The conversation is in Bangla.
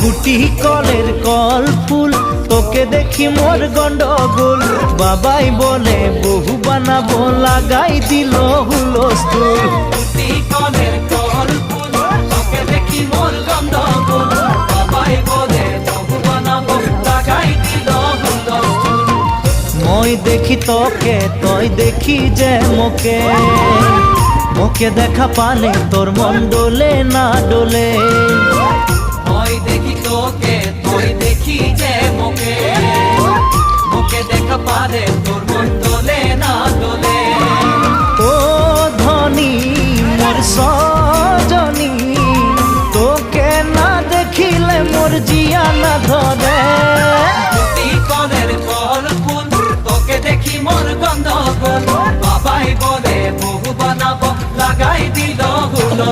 কুটি কলের কল ফুল, তোকে দেখি মোর গন্ডগোল। বাবাই বলে বহু বানাবো, লাগাই দিল হুলস্থুল। কুটি কলের কল ফুল, তোকে দেখি মোর গন্ডগোল। বাবাই বলে বহু বানাবো, লাগাই দিল হুলস্থুল। মই দেখি তোকে, তই দেখি যে মোকে, মোকে দেখা পালে তোর মন ডোলে না ডোলে। মই দেখি তোকে, তুই দেখি যে মোকে, মোকে দেখা পারে তোর মন দোলে না দোলে। ও ধনী মোর সজনী, তোকে না দেখিলে মোর জিয়া না ধরে। কুটি কলের কল ফুল, তোকে দেখি মোর গন্ডগোল। বাবাই বলে বহু বানাবো, লাগাই দিল